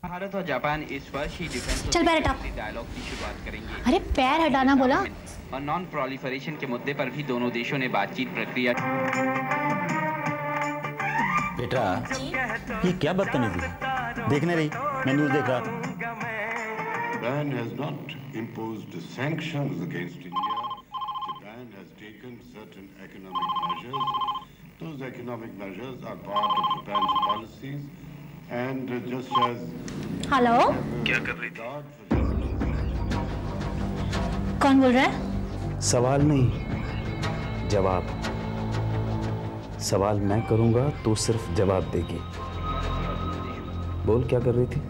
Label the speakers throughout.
Speaker 1: भारत और जापान इस वर्ष ही डिफेंस
Speaker 2: चल पैर हटा।
Speaker 1: डायलॉग की शुरुआत करेंगे।
Speaker 2: अरे पैर हटाना बोला।
Speaker 1: और नॉन प्रोलिफरेशन के मुद्दे पर भी दोनों देशों ने बातचीत प्रक्रिया।
Speaker 3: बेटा ये क्या बदतमीजी है? देखने रही, मैं न्यूज़ देख रहा था।
Speaker 4: Japan has not imposed sanctions against India. Japan has taken certain economic measures. Those economic measures are part of Japan's policies. And just as
Speaker 2: hello,
Speaker 3: क्या कर रही थी?
Speaker 2: कौन बोल रहा है?
Speaker 3: सवाल नहीं, जवाब। सवाल मैं करूंगा तो सिर्फ जवाब देगी। बोल, क्या कर रही थी?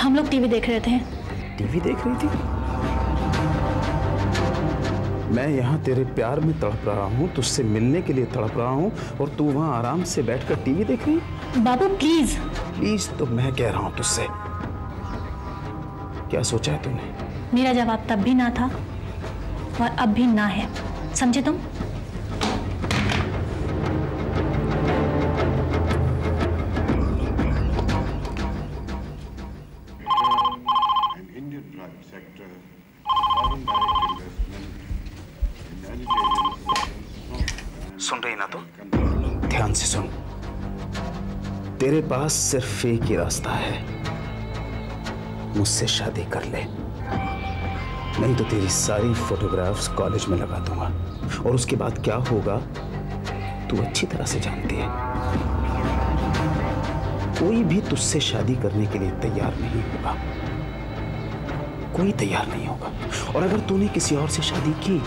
Speaker 2: हम लोग टीवी देख रहे थे।
Speaker 3: टीवी देख रही थी? मैं यहाँ तेरे प्यार में तड़प रहा हूँ, तुझसे मिलने के लिए तड़प रहा हूँ, और तू वहाँ आराम से बैठकर टीवी देख रही?
Speaker 2: बाबू प्लीज।
Speaker 3: प्लीज तो मैं कह रहा हूँ तुझसे। क्या सोचा है तूने?
Speaker 2: मेरा जवाब तब भी ना था और अब भी ना है, समझे तुम?
Speaker 3: सुन रही ना तो? ध्यान से सुन। तेरे पास सिर्फ एक ही रास्ता है, मुझसे शादी कर ले, नहीं तो तेरी सारी फोटोग्राफ्स कॉलेज में लगा दूंगा, और उसके बाद क्या होगा तू अच्छी तरह से जानती है। कोई भी तुझसे शादी करने के लिए तैयार नहीं होगा, कोई तैयार नहीं होगा। और अगर तूने किसी और से शादी की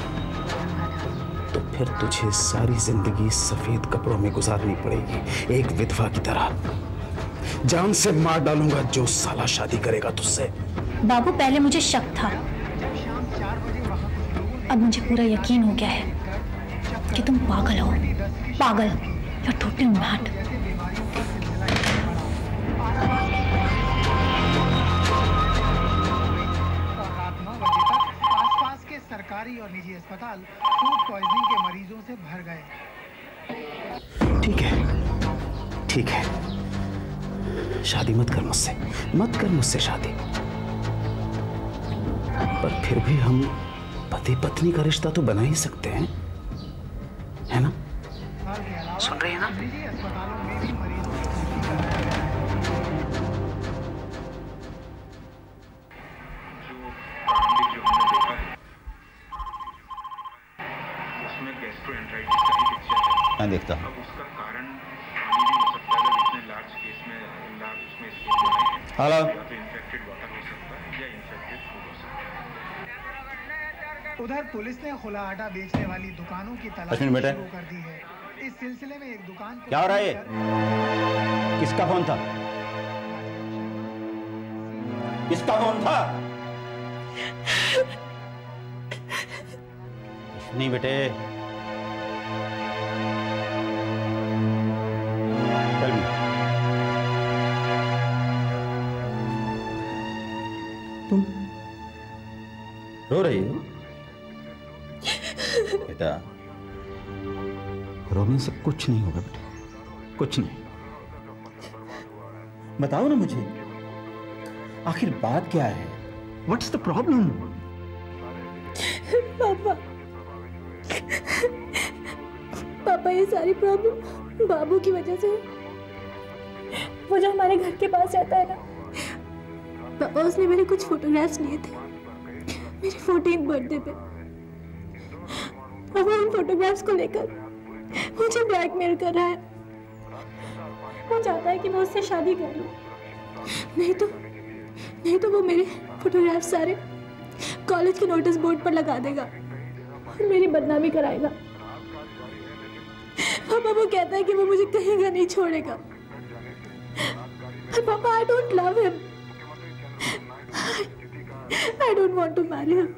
Speaker 3: तो फिर तुझे सारी जिंदगी सफेद कपड़ों में गुजारनी पड़ेगी, एक विधवा की तरह। जान से मार डालूंगा जो साला शादी करेगा तुझसे।
Speaker 2: बाबू पहले मुझे शक था, अब मुझे पूरा यकीन हो गया है कि तुम पागल हो, पागल। You're totally mad।
Speaker 5: आसपास के सरकारी और निजी अस्पताल फूड पॉइजनिंग के मरीजों से भर गए।
Speaker 3: ठीक है, ठीक है, शादी मत कर मुझसे, मत कर मुझसे शादी। पर फिर भी हम पति पत्नी का रिश्ता तो बना ही सकते हैं, है ना? सुन रही है ना?
Speaker 5: निजी अस्पतालों में भी मरीजों की भर्ती कराया गया है।
Speaker 3: मैं देखता हूँ।
Speaker 6: उसका कारण पानी भी हो सकता है, इतने लार्ज केस में लार्ज उसमें स्केल है।
Speaker 3: हेलो।
Speaker 6: या तो इन्फेक्टेड वाटर हो सकता है या इन्फेक्टेड फूड हो सकता है।
Speaker 5: उधर पुलिस ने खुला आटा बेचने वाली दुकानों की तलाश शुरू कर दी है। इस सिलसिले में एक दुकान
Speaker 3: क्या हो रहा है? किसका फोन था? किसका फोन था? नहीं बेटे, तुम रो रही हो? बेटा, रोने से कुछ नहीं होगा बेटा, कुछ नहीं। बताओ ना मुझे, आखिर बात क्या है? What's the problem?
Speaker 7: पापा, पापा ये सारी प्रॉब्लम बाबू की वजह से है। वो जो हमारे घर के पास रहता है ना, पापा उसने मेरे कुछ फोटोग्राफ्स लिए थे मेरे 14th बर्थडे पे। अब वो उन फोटोग्राफ्स को लेकर मुझे ब्लैकमेल कर रहा है। वो चाहता है कि मैं उससे शादी कर लूं, नहीं तो वो मेरे फोटोग्राफ्स सारे कॉलेज के नोटिस बोर्ड पर लगा देगा और मेरी बदनामी कराएगा। पापा वो कहता है कि वो मुझे कहीं का नहीं छोड़ेगा। पापा, I don't love him. I don't want to marry him.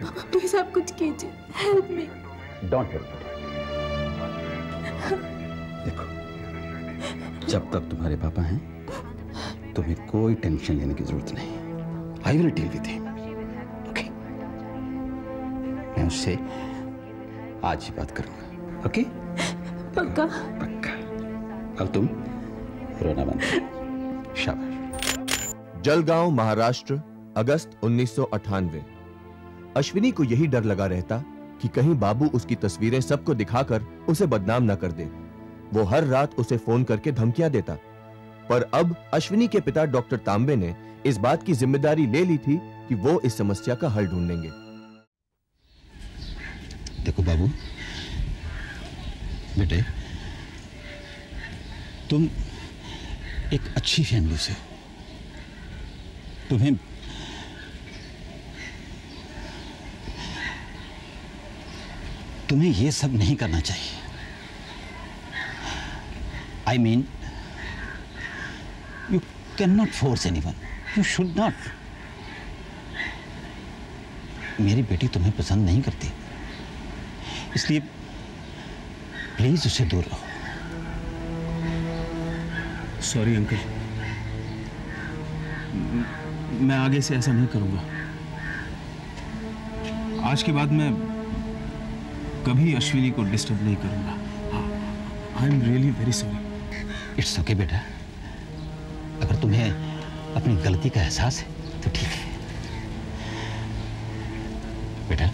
Speaker 7: पापा प्लीज आप कुछ कीजिए, हेल्प मी।
Speaker 3: Don't help. देखो, जब तक तुम्हारे पापा हैं तुम्हें कोई टेंशन लेने की जरूरत नहीं। I will deal with him, okay? मैं उससे आज ही बात करूंगा, ओके?
Speaker 7: पक्का?
Speaker 3: पक्का। अब तुम रोना बंद करो।
Speaker 8: जलगांव, महाराष्ट्र, अगस्त 1998। अश्विनी को यही डर लगा रहता कि कहीं बाबू उसकी तस्वीरें सबको दिखाकर उसे बदनाम ना कर दे। वो हर रात उसे फोन करके धमकियां देता। पर अब अश्विनी के पिता डॉक्टर तांबे ने इस बात की जिम्मेदारी ले ली थी कि वो इस समस्या का हल ढूंढेंगे।
Speaker 9: देखो बाबू बेटे, तुम एक अच्छी फैमिली से हो। तुम्हें ये सब नहीं करना चाहिए। I mean, you cannot force anyone. You should not. मेरी बेटी तुम्हें पसंद नहीं करती, इसलिए प्लीज उससे दूर रहो।
Speaker 3: सॉरी अंकल, मैं आगे से ऐसा नहीं करूंगा। आज के बाद मैं कभी अश्विनी को डिस्टर्ब नहीं करूंगा। I am really very sorry.
Speaker 9: It's okay बेटा, अगर तुम्हें अपनी गलती का एहसास है तो ठीक है। बेटा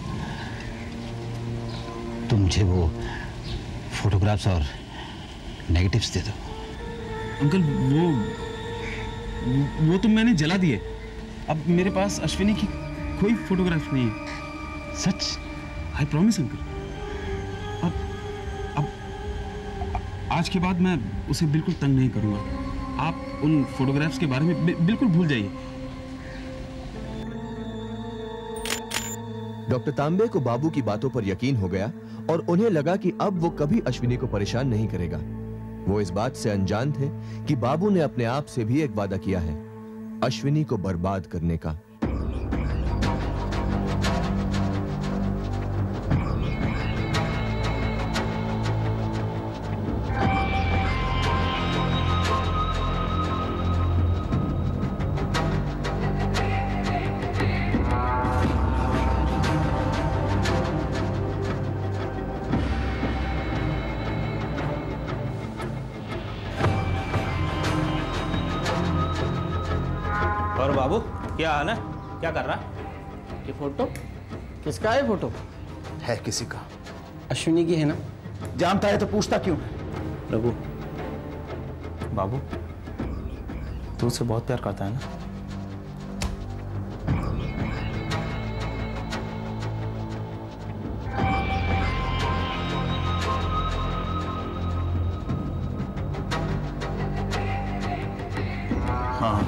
Speaker 9: तुम मुझे वो फोटोग्राफ्स और नेगेटिव्स दे दो।
Speaker 3: अंकल वो तो मैंने जला दिए। अब मेरे पास अश्विनी की कोई फोटोग्राफ नहीं है।
Speaker 9: सच?
Speaker 3: I promise uncle. अब आज के बाद मैं उसे बिल्कुल तंग नहीं करूंगा। आप उन फोटोग्राफ्स के बारे में बिल्कुल भूल जाइए।
Speaker 8: डॉक्टर तांबे को बाबू की बातों पर यकीन हो गया और उन्हें लगा कि अब वो कभी अश्विनी को परेशान नहीं करेगा। वो इस बात से अनजान थे कि बाबू ने अपने आप से भी एक वादा किया है, अश्विनी को बर्बाद करने का।
Speaker 10: और बाबू क्या हाल है? क्या कर रहा? ये फोटो किसका है? फोटो
Speaker 3: है किसी का।
Speaker 10: अश्विनी की है ना?
Speaker 3: जानता है तो पूछता क्यों?
Speaker 10: रघु,
Speaker 3: बाबू तू उसे बहुत प्यार करता है ना? हाँ,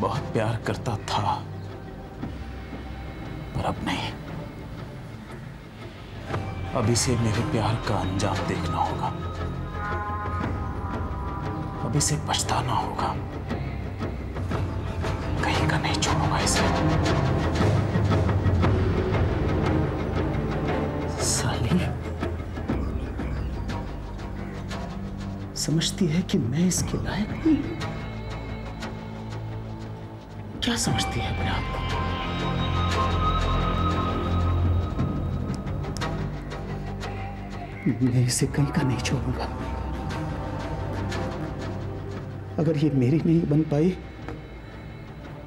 Speaker 3: बहुत प्यार करता था, पर अब नहीं। अब इसे मेरे प्यार का अंजाम देखना होगा। अब इसे पछताना होगा। कहीं का नहीं छोड़ूंगा इसे। साली समझती है कि मैं इसके लायक नहीं। क्या समझती है अपने आप को? मैं इसे कहीं का नहीं छोड़ूंगा। अगर ये मेरी नहीं बन पाई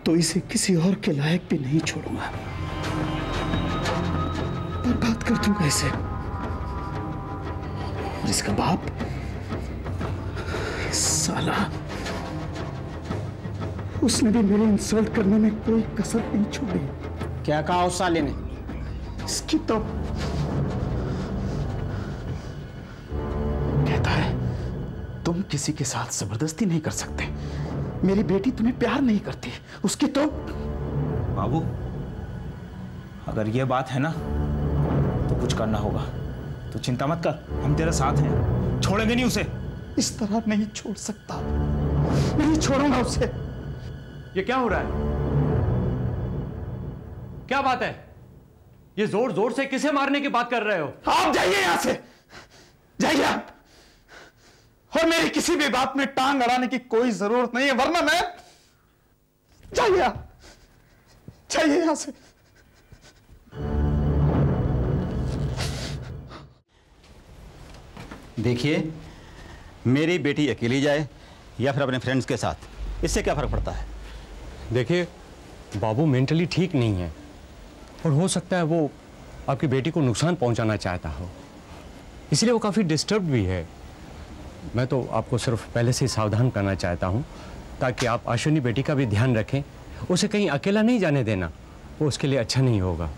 Speaker 3: तो इसे किसी और के लायक भी नहीं छोड़ूंगा। बर्बाद कर दूंगा इसे। जिसका बाप साला, उसने भी मेरे इंसल्ट करने में कोई कसर नहीं छोड़ी।
Speaker 10: क्या कहा उस साले ने?
Speaker 3: इसकी तो कहता है तुम किसी के साथ जबरदस्ती नहीं कर सकते। मेरी बेटी तुम्हें प्यार नहीं करती, उसकी तो।
Speaker 10: बाबू अगर ये बात है ना तो कुछ करना होगा। तू चिंता मत कर, हम तेरे साथ हैं, छोड़ेंगे नहीं उसे।
Speaker 3: इस तरह नहीं छोड़ सकता, नहीं छोड़ूंगा उसे।
Speaker 11: ये क्या हो रहा है? क्या बात है? ये जोर जोर से किसे मारने की बात कर रहे हो?
Speaker 3: आप जाइए यहां से, जाइए आप। और मेरी किसी भी बात में टांग अड़ाने की कोई जरूरत नहीं है, वरना मैं। जाइए आप, जाइए यहां से।
Speaker 9: देखिए, मेरी बेटी अकेली जाए या फिर अपने फ्रेंड्स के साथ, इससे क्या फर्क पड़ता है?
Speaker 11: देखिए, बाबू मेंटली ठीक नहीं है और हो सकता है वो आपकी बेटी को नुकसान पहुंचाना चाहता हो, इसलिए वो काफ़ी डिस्टर्ब भी है। मैं तो आपको सिर्फ पहले से ही सावधान करना चाहता हूं ताकि आप अश्विनी बेटी का भी ध्यान रखें, उसे कहीं अकेला नहीं जाने देना, वो उसके लिए अच्छा नहीं होगा।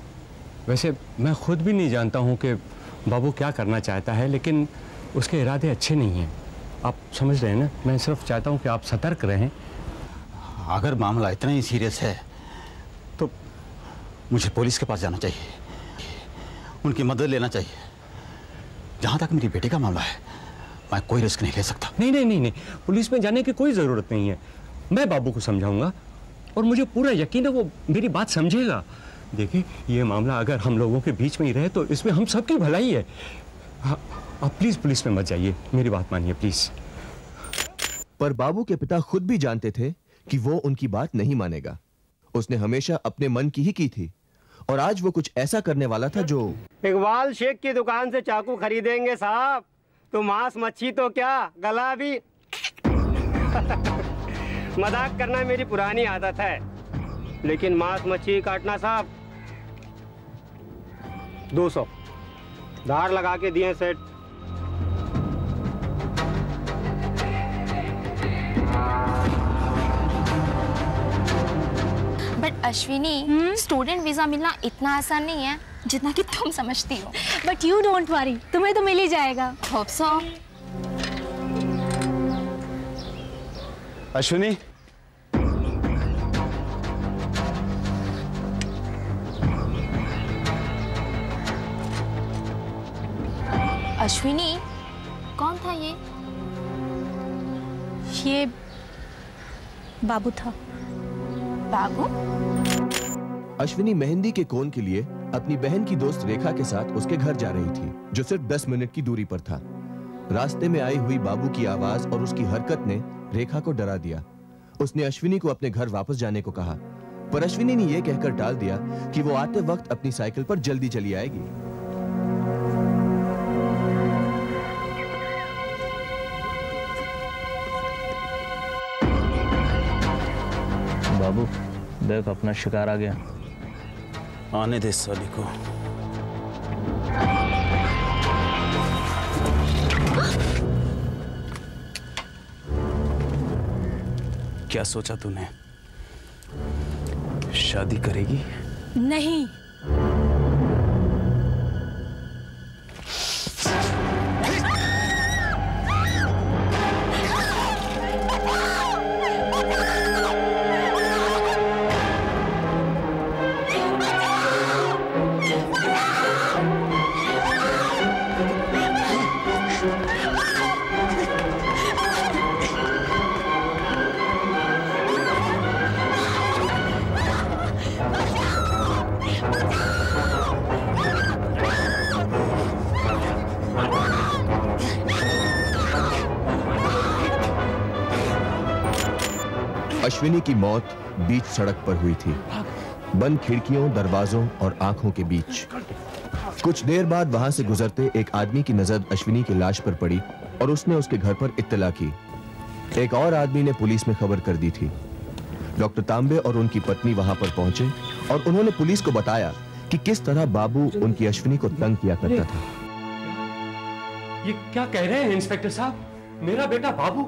Speaker 11: वैसे मैं खुद भी नहीं जानता हूं कि बाबू क्या करना चाहता है, लेकिन उसके इरादे अच्छे नहीं हैं। आप समझ रहे हैं ना? मैं सिर्फ चाहता हूं कि आप सतर्क रहें।
Speaker 9: अगर मामला इतना ही सीरियस है तो मुझे पुलिस के पास जाना चाहिए, उनकी मदद लेना चाहिए। जहां तक मेरी बेटी का मामला है, मैं कोई रिस्क नहीं ले सकता।
Speaker 11: नहीं, पुलिस में जाने की कोई ज़रूरत नहीं है। मैं बाबू को समझाऊंगा और मुझे पूरा यकीन है वो मेरी बात समझेगा। देखिए, ये मामला अगर हम लोगों के बीच में ही रहे तो इसमें हम सबकी भलाई है। आप प्लीज़ पुलिस में मत जाइए, मेरी बात मानिए प्लीज़।
Speaker 8: पर बाबू के पिता खुद भी जानते थे कि वो उनकी बात नहीं मानेगा। उसने हमेशा अपने मन की ही की थी और आज वो कुछ ऐसा करने वाला था जो...
Speaker 12: इकबाल शेख की दुकान से चाकू खरीदेंगे साहब तो मांस मच्छी तो क्या, गला भी। मजाक करना मेरी पुरानी आदत है, लेकिन मांस मच्छी काटना साहब 200 धार लगा के दिए सेठ।
Speaker 13: बट अश्विनी, स्टूडेंट वीजा मिलना इतना आसान नहीं है जितना कि तुम समझती हो।
Speaker 7: बट यू डोंट वरी, तुम्हें तो मिल ही जाएगा।
Speaker 13: Hope so.
Speaker 3: अश्विनी,
Speaker 13: अश्विनी, कौन था ये?
Speaker 7: ये बाबू था।
Speaker 13: बाबू?
Speaker 8: अश्विनी मेहंदी के कोन के लिए अपनी बहन की दोस्त रेखा के साथ उसके घर जा रही थी, जो सिर्फ 10 मिनट की दूरी पर था। रास्ते में आई हुई बाबू की आवाज और उसकी हरकत ने रेखा को डरा दिया। उसने अश्विनी को अपने घर वापस जाने को कहा, पर अश्विनी ने यह कहकर टाल दिया कि वो आते वक्त अपनी साइकिल पर जल्दी चली आएगी।
Speaker 14: बाबू देख, अपना शिकार आ गया।
Speaker 3: आने दे साली को। क्या सोचा तूने? शादी करेगी?
Speaker 7: नहीं।
Speaker 8: अश्विनी की मौत बीच सड़क पर हुई थी, बंद खिड़कियों, दरवाजों और आंखों के बीच। कुछ देर बाद वहां से गुजरते एक आदमी की नजर अश्विनी की लाश पर पड़ी और उसने उसके घर पर इत्तला की। एक और आदमी ने पुलिस में खबर कर दी थी। डॉक्टर तांबे और उनकी पत्नी वहां पर पहुंचे और उन्होंने पुलिस को बताया कि किस तरह बाबू उनकी अश्विनी को तंग किया करता था।
Speaker 11: ये क्या कह रहे हैं इंस्पेक्टर साहब? मेरा बेटा बाबू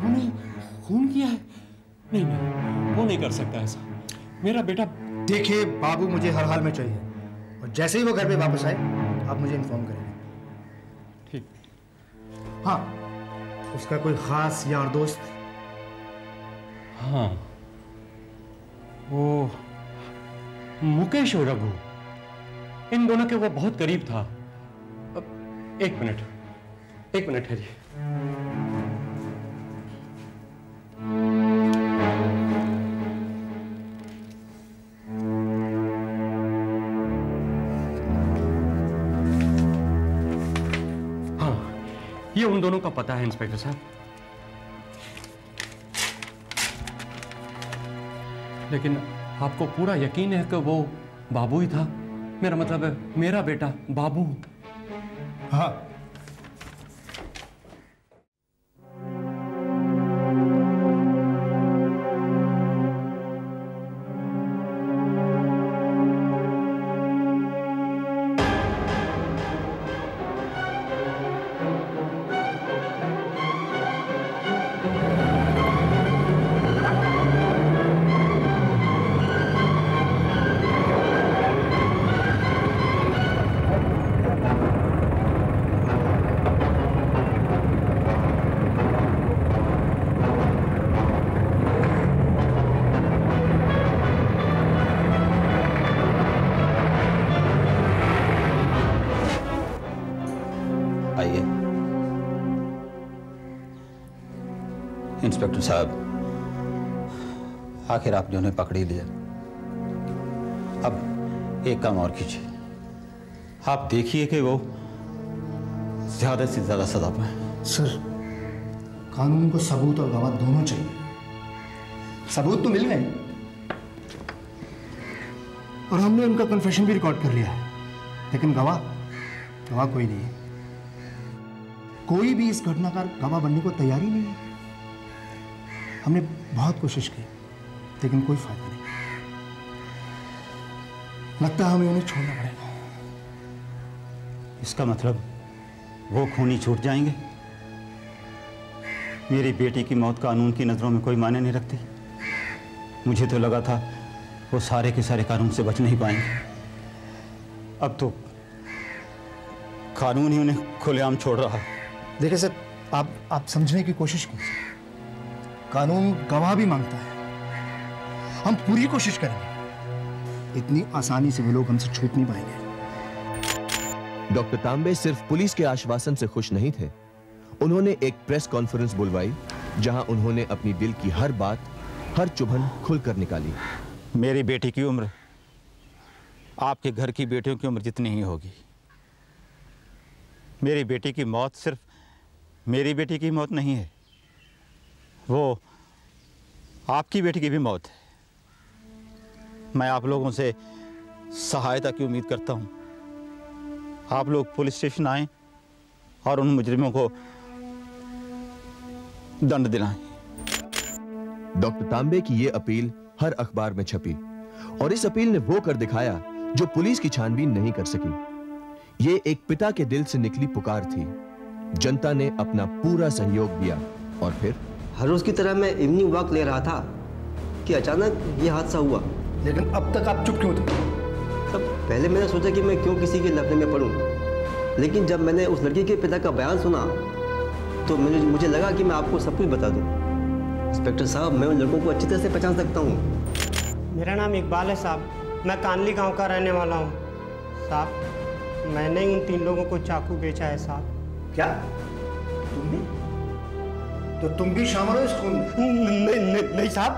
Speaker 11: ने खून किया है? नहीं, वो नहीं कर सकता ऐसा। मेरा बेटा...
Speaker 5: देखिए बाबू मुझे हर हाल में चाहिए, और जैसे ही वो घर पे वापस आए आप मुझे इन्फॉर्म करेंगे।
Speaker 11: ठीक।
Speaker 5: हाँ, उसका कोई खास यार दोस्त?
Speaker 11: हाँ, वो मुकेश और रघु, इन दोनों के वो बहुत करीब था। एक मिनट है जी। ये उन दोनों का पता है इंस्पेक्टर साहब, लेकिन आपको पूरा यकीन है कि वो बाबू ही था? मेरा मतलब है मेरा बेटा बाबू।
Speaker 5: हाँ।
Speaker 9: इंस्पेक्टर साहब, आखिर आपने उन्हें पकड़ ही लिया। अब एक काम और कीजिए, आप देखिए कि वो ज्यादा से ज्यादा सजा पाए।
Speaker 5: सर, कानून को सबूत और गवाह दोनों चाहिए। सबूत तो मिल गए और हमने उनका कन्फेशन भी रिकॉर्ड कर लिया है, लेकिन गवाह कोई नहीं है। कोई भी इस घटना का गवाह बनने को तैयार ही नहीं है। हमने बहुत कोशिश की, लेकिन कोई फायदा नहीं। लगता है हमें उन्हें छोड़ना पड़ेगा।
Speaker 9: इसका मतलब वो खूनी छूट जाएंगे? मेरी बेटी की मौत कानून की नजरों में कोई मायने नहीं रखती। मुझे तो लगा था वो सारे के सारे कानून से बच नहीं पाएंगे। अब तो कानून ही उन्हें खुलेआम छोड़ रहा है।
Speaker 5: देखिए सर, आप समझने की कोशिश कीजिए। कानून गवाह भी मांगता है। हम पूरी कोशिश करेंगे। इतनी आसानी से वो लोग हमसे छूट नहीं पाएंगे।
Speaker 8: डॉक्टर तांबे सिर्फ पुलिस के आश्वासन से खुश नहीं थे। उन्होंने एक प्रेस कॉन्फ्रेंस बुलवाई, जहां उन्होंने अपनी दिल की हर बात, हर चुभन खुलकर निकाली।
Speaker 9: मेरी बेटी की उम्र आपके घर की बेटियों की उम्र जितनी ही होगी। मेरी बेटी की मौत सिर्फ मेरी बेटी की मौत नहीं है, वो आपकी बेटी की भी मौत है। मैं आप लोगों से सहायता की उम्मीद करता हूं। आप लोग पुलिस स्टेशन आएं और उन मुजरिमों को दंड दिलाएं।
Speaker 8: डॉक्टर तांबे की ये अपील हर अखबार में छपी और इस अपील ने वो कर दिखाया जो पुलिस की छानबीन नहीं कर सकी। ये एक पिता के दिल से निकली पुकार थी। जनता ने अपना पूरा सहयोग दिया और फिर
Speaker 15: हर रोज की तरह मैं इवनिंग वॉक ले रहा था कि अचानक ये हादसा हुआ।
Speaker 5: लेकिन अब तक आप चुप क्यों थे?
Speaker 15: सब पहले मैंने सोचा कि मैं क्यों किसी के लफड़े में पड़ूं, लेकिन जब मैंने उस लड़की के पिता का बयान सुना तो मुझे लगा कि मैं आपको सब कुछ बता दूं। इंस्पेक्टर साहब, मैं उन लड़कों को अच्छी तरह से पहचान सकता हूँ।
Speaker 12: मेरा नाम इकबाल है साहब, मैं कानली गांव का रहने वाला हूँ साहब। मैंने ही उन 3 लोगों को चाकू बेचा है साहब।
Speaker 5: क्या तुमने? तो तुम भी शामिल हो इस खून में?
Speaker 12: नहीं साहब,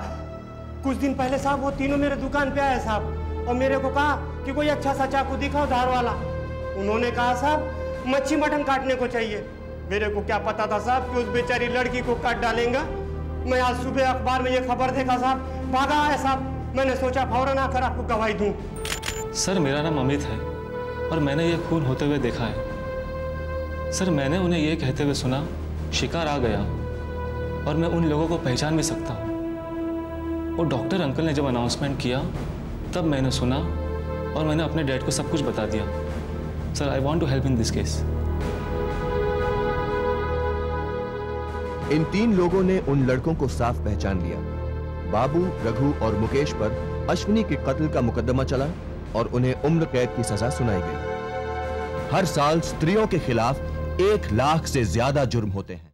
Speaker 12: कुछ दिन पहले साहब वो तीनों मेरे दुकान पे आए साहब और मेरे को कहा कि कोई अच्छा सा चाकू दिखाओ धार वाला। उन्होंने कहा साहब मच्छी मटन काटने को चाहिए। मेरे को क्या पता था साहब कि उस बेचारी लड़की को काट डालेंगे। मैं आज सुबह अखबार में ये खबर देखा साहब, भागा आया साहब। मैंने सोचा फौरन आकर आपको गवाही दूं।
Speaker 16: सर, मेरा नाम अमित है और मैंने ये खून होते हुए देखा है। सर, मैंने उन्हें ये कहते हुए सुना, शिकार आ गया, और मैं उन लोगों को पहचान भी सकता हूँ। वो डॉक्टर अंकल ने जब अनाउंसमेंट किया तब मैंने सुना और मैंने अपने डैड को सब कुछ बता दिया। Sir, I want to help in this case.
Speaker 8: इन 3 लोगों ने उन लड़कों को साफ पहचान लिया। बाबू, रघु और मुकेश पर अश्विनी के कत्ल का मुकदमा चला और उन्हें उम्र कैद की सजा सुनाई गई। हर साल स्त्रियों के खिलाफ 1 लाख से ज्यादा जुर्म होते हैं।